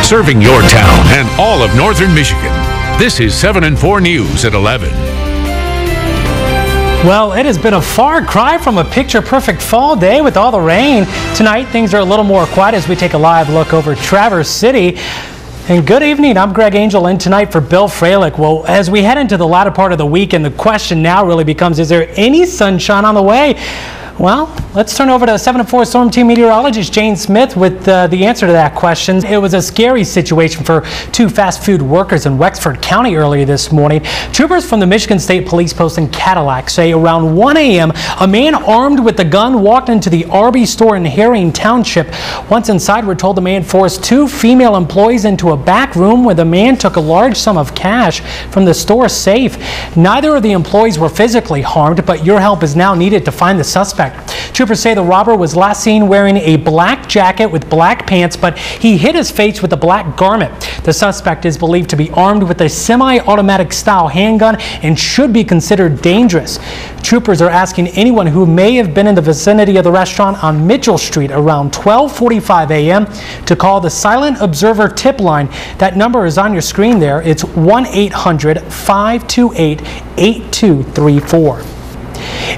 serving your town and all of northern Michigan. This is 7&4 News at 11. Well, it has been a far cry from a picture-perfect fall day with all the rain. Tonight, things are a little more quiet as we take a live look over Traverse City. And good evening, I'm Greg Angel in tonight for Bill Fralick. Well, as we head into the latter part of the weekend, the question now really becomes, is there any sunshine on the way? Well, let's turn over to 7&4 Storm Team meteorologist Jane Smith with the answer to that question. It was a scary situation for two fast food workers in Wexford County earlier this morning. Troopers from the Michigan State Police Post in Cadillac say around 1 a.m. a man armed with a gun walked into the Arby's store in Herring Township. Once inside, we're told the man forced two female employees into a back room where the man took a large sum of cash from the store safe. Neither of the employees were physically harmed, but your help is now needed to find the suspect. Troopers say the robber was last seen wearing a black jacket with black pants, but he hid his face with a black garment. The suspect is believed to be armed with a semi-automatic style handgun and should be considered dangerous. Troopers are asking anyone who may have been in the vicinity of the restaurant on Mitchell Street around 12:45 a.m. to call the Silent Observer tip line. That number is on your screen there. It's 1-800-528-8234.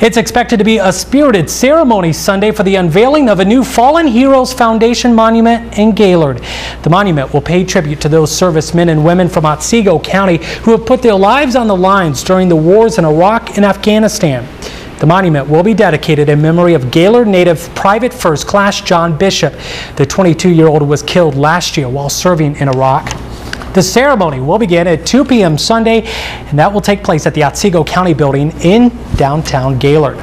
It's expected to be a spirited ceremony Sunday for the unveiling of a new Fallen Heroes Foundation monument in Gaylord. The monument will pay tribute to those servicemen and women from Otsego County who have put their lives on the lines during the wars in Iraq and Afghanistan. The monument will be dedicated in memory of Gaylord native Private First Class John Bishop. The 22-year-old was killed last year while serving in Iraq. The ceremony will begin at 2 p.m. Sunday, and that will take place at the Otsego County Building in downtown Gaylord.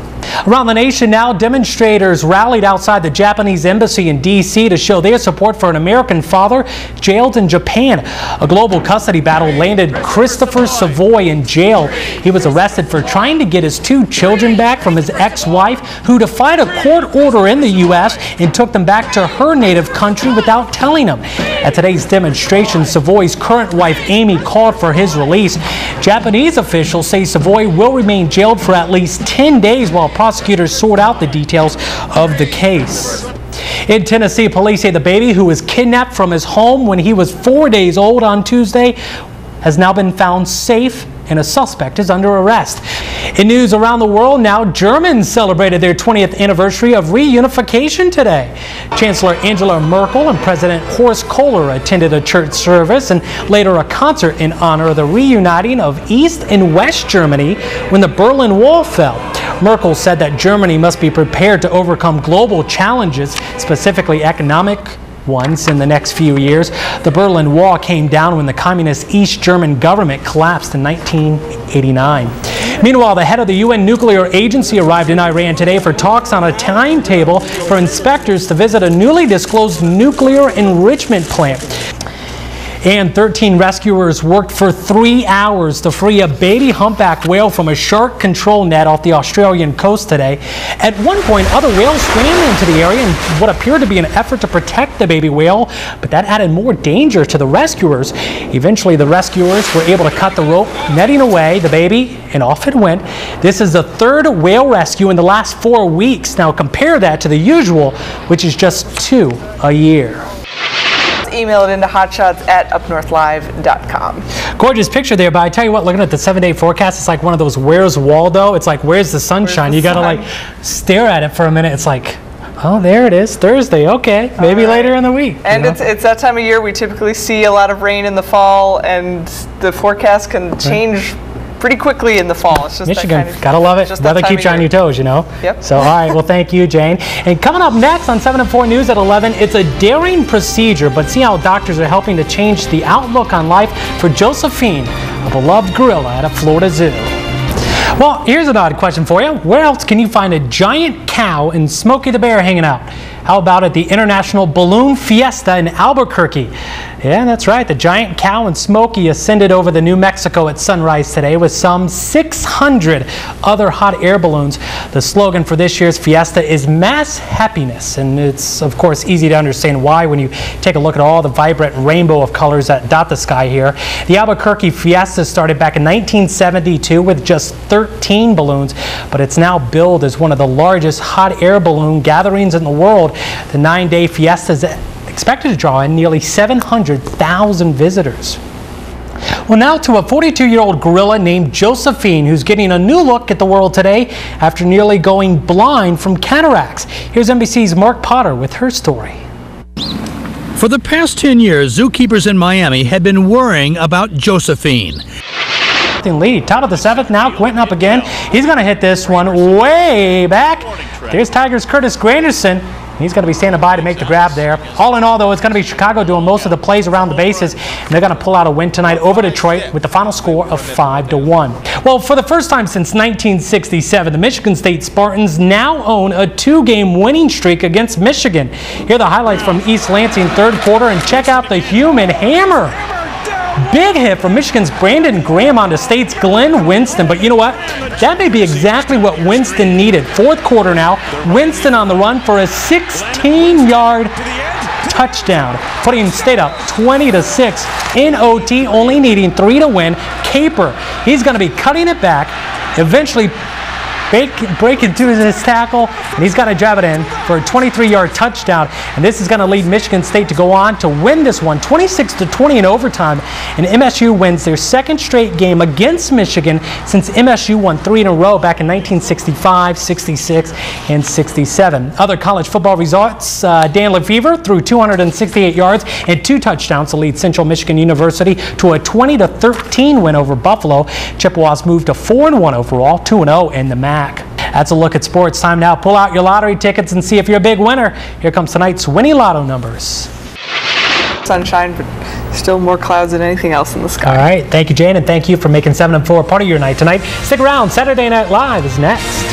Around the nation now, demonstrators rallied outside the Japanese embassy in D.C. to show their support for an American father jailed in Japan. A global custody battle landed Christopher Savoy in jail. He was arrested for trying to get his two children back from his ex-wife, who defied a court order in the U.S. and took them back to her native country without telling him. At today's demonstration, Savoy's current wife, Amy, called for his release. Japanese officials say Savoy will remain jailed for at least 10 days while prosecutors sort out the details of the case. In Tennessee, police say the baby who was kidnapped from his home when he was 4 days old on Tuesday has now been found safe, and a suspect is under arrest. In news around the world now, Germans celebrated their 20th anniversary of reunification today. Chancellor Angela Merkel and President Horst Kohler attended a church service and later a concert in honor of the reuniting of East and West Germany when the Berlin Wall fell. Merkel said that Germany must be prepared to overcome global challenges, specifically economic ones, in the next few years. The Berlin Wall came down when the communist East German government collapsed in 1989. Meanwhile, the head of the UN nuclear agency arrived in Iran today for talks on a timetable for inspectors to visit a newly disclosed nuclear enrichment plant. And 13 rescuers worked for 3 hours to free a baby humpback whale from a shark control net off the Australian coast today. At one point, other whales swam into the area in what appeared to be an effort to protect the baby whale, but that added more danger to the rescuers. Eventually, the rescuers were able to cut the rope, netting away the baby, and off it went. This is the third whale rescue in the last 4 weeks. Now compare that to the usual, which is just 2 a year. Email it into hotshots@upnorthlive.com. Gorgeous picture there, but I tell you what, looking at the 7-day forecast, it's like one of those "Where's Waldo?" It's like, where's the sunshine? You gotta like stare at it for a minute. It's like, oh, there it is, Thursday. Okay, maybe later in the week. And it's that time of year we typically see a lot of rain in the fall, and the forecast can change pretty quickly in the fall. It's just Michigan, that kind of, gotta love it. Weather keeps you on your toes, you know. Yep. So, all right, well, thank you, Jane. And coming up next on 7&4 News at 11, it's a daring procedure, but see how doctors are helping to change the outlook on life for Josephine, a beloved gorilla at a Florida zoo. Well, here's an odd question for you. Where else can you find a giant cow and Smokey the Bear hanging out? How about at the International Balloon Fiesta in Albuquerque? Yeah, that's right. The giant cow and Smokey ascended over the New Mexico at sunrise today with some 600 other hot air balloons. The slogan for this year's fiesta is mass happiness, and it's of course easy to understand why when you take a look at all the vibrant rainbow of colors that dot the sky here. The Albuquerque Fiesta started back in 1972 with just 13 balloons, but it's now billed as one of the largest hot air balloon gatherings in the world. The 9-day fiesta is expected to draw in nearly 700,000 visitors. Well, now to a 42-year-old gorilla named Josephine, who's getting a new look at the world today after nearly going blind from cataracts. Here's NBC's Mark Potter with her story. For the past 10 years, zookeepers in Miami had been worrying about Josephine. Lead. Top of the 7th now, Quentin up again. He's going to hit this one way back. There's Tigers' Curtis Granderson. He's going to be standing by to make the grab there. All in all, though, it's going to be Chicago doing most of the plays around the bases, and they're going to pull out a win tonight over Detroit with the final score of 5-1. Well, for the first time since 1967, the Michigan State Spartans now own a 2-game winning streak against Michigan. Here are the highlights from East Lansing third quarter, and check out the human hammer. Big hit from Michigan's Brandon Graham onto State's Glenn Winston, but you know what? That may be exactly what Winston needed. Fourth quarter now, Winston on the run for a 16-yard touchdown, putting State up 20-6 in OT, only needing 3 to win. Caper, he's going to be cutting it back, eventually break into his tackle, and he's got to drive it in for a 23-yard touchdown. And this is going to lead Michigan State to go on to win this one 26-20 in overtime. And MSU wins their second straight game against Michigan since MSU won 3 in a row back in 1965, 66, and 67. Other college football results, Dan Lefevre threw 268 yards and 2 touchdowns to lead Central Michigan University to a 20-13 win over Buffalo. Chippewas moved to 4-1 overall, 2-0 in the MAC. That's a look at sports. Time now. Pull out your lottery tickets and see if you're a big winner. Here comes tonight's winning lotto numbers. Sunshine, but still more clouds than anything else in the sky. All right. Thank you, Jane, and thank you for making 7 and 4 part of your night tonight. Stick around. Saturday Night Live is next.